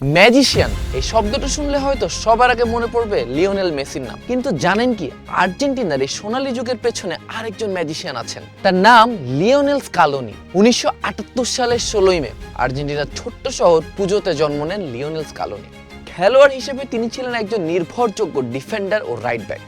Magician এই শব্দটা শুনলে হয়তো সবার আগে মনে পড়বে লিওনেল মেসির নাম, কিন্তু জানেন কি আর্জেন্টিনার এই সোনালী যুগের পেছনে আরেকজন ম্যাজিশিয়ান আছেন। তার নাম লিওনেল স্কালোনি। 1978 সালের 16ই মে আর্জেন্টিনার ছোট্ট শহর পুজোতে জন্ম নেন লিওনেল স্কালোনি। খেলোয়াড় হিসেবে তিনি ছিলেন একজন নির্ভরযোগ্য ডিফেন্ডার ও রাইট ব্যাক।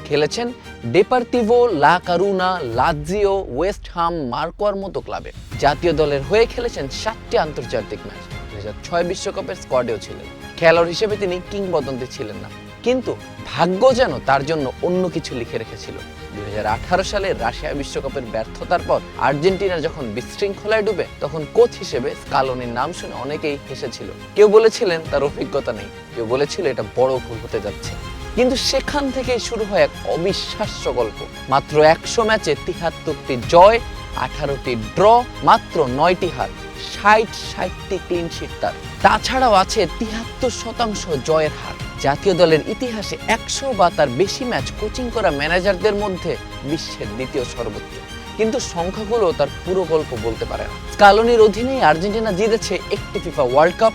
খেলেছেন ডেপার্তিভো, লা কারুনা, লাৎজিও, ওয়েস্ট হাম, মার্কোয়ার মতো ক্লাবে। জাতীয় দলের হয়ে খেলেছেন 7টি আন্তর্জাতিক ম্যাচ। 2006 বিশ্বকাপের স্কোয়াডেও ছিলেন। খেলোয়াড় হিসেবে তিনি কিংবদন্তি ছিলেন না, কিন্তু ভাগ্য যেন তার জন্য অন্য কিছু লিখে রেখেছিল। 2018 সালে রাশিয়া বিশ্বকাপের ব্যর্থতার পর আর্জেন্টিনা যখন বিশৃঙ্খলায় ডুবে, তখন কোচ হিসেবে স্কালোনির নাম শুনে অনেকেই হেসেছিল। কেউ বলেছিলেন তার অভিজ্ঞতা নেই, কেউ বলেছিল এটা বড় ভুল হতে যাচ্ছে। কিন্তু সেখান থেকেই শুরু হয় এক অবিশ্বাস্য গল্প। মাত্র 100 ম্যাচে 73টি জয়, 18টি ড্র, মাত্র 9টি হার, 60টি ক্লিন শিট তার। তাছাড়াও আছে 73% জয়ের হার। জাতীয় দলের ইতিহাসে 100 বা তার বেশি ম্যাচ কোচিং করা ম্যানেজারদের মধ্যে বিশ্বের দ্বিতীয় সর্বোচ্চ। কিন্তু সংখ্যাগুলো তার পুরো গল্প বলতে পারে না। স্কালোনির অধীনেই আর্জেন্টিনা জিতেছে একটি ফিফা ওয়ার্ল্ড কাপ,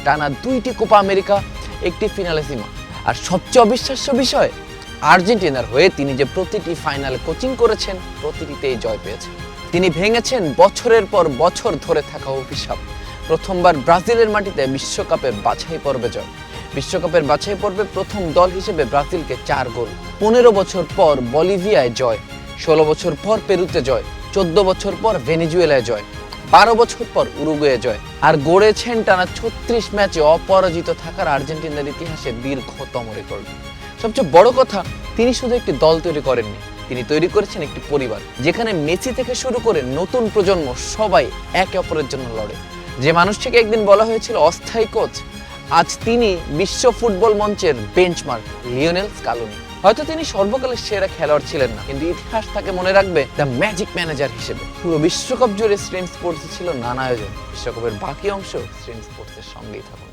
টানা 2টি কোপা আমেরিকা, একটি ফিনালেসিমা। আর সবচেয়ে অবিশ্বাস্য বিষয়, আর্জেন্টিনার হয়ে তিনি যে প্রতিটি ফাইনালে কোচিং করেছেন, প্রতিটিতেই জয় পেয়েছেন। তিনি ভেঙেছেন বছরের পর বছর ধরে থাকা অভিশাপ। প্রথমবার ব্রাজিলের মাটিতে বিশ্বকাপের বাছাই পর্বে জয়। বিশ্বকাপের বাছাই পর্বে প্রথম দল হিসেবে ব্রাজিলকে 4 গোল। 15 বছর পর বলিভিয়ায় জয়, 16 বছর পর পেরুতে জয়, 14 বছর পর ভেনেজুয়েলায় জয়, 12 বছর পর উরুগুয়ে জয়। আর গড়েছেন টানা 36 ম্যাচে অপরাজিত থাকার আর্জেন্টিনার ইতিহাসে দীর্ঘতম রেকর্ড। সবচেয়ে বড় কথা, তিনি শুধু একটি দল তৈরি করেননি, তিনি তৈরি করেছেন একটি পরিবার, যেখানে মেসি থেকে শুরু করে নতুন প্রজন্ম সবাই একে অপরের জন্য লড়ে। যে মানুষটিকে একদিন বলা হয়েছিল অস্থায়ী কোচ, আজ তিনি বিশ্ব ফুটবল মঞ্চের বেঞ্চমার্ক লিওনেল স্কালোনি। হয়তো তিনি সর্বকালের সেরা খেলোয়াড় ছিলেন না, কিন্তু ইতিহাস তাকে মনে রাখবে দ্য ম্যাজিক ম্যানেজার হিসেবে। পুরো বিশ্বকাপ জুড়ে স্ট্রিম স্পোর্টস ছিল নানা আয়োজন। বিশ্বকাপের বাকি অংশ স্ট্রিম স্পোর্টসের সঙ্গেই থাকুন।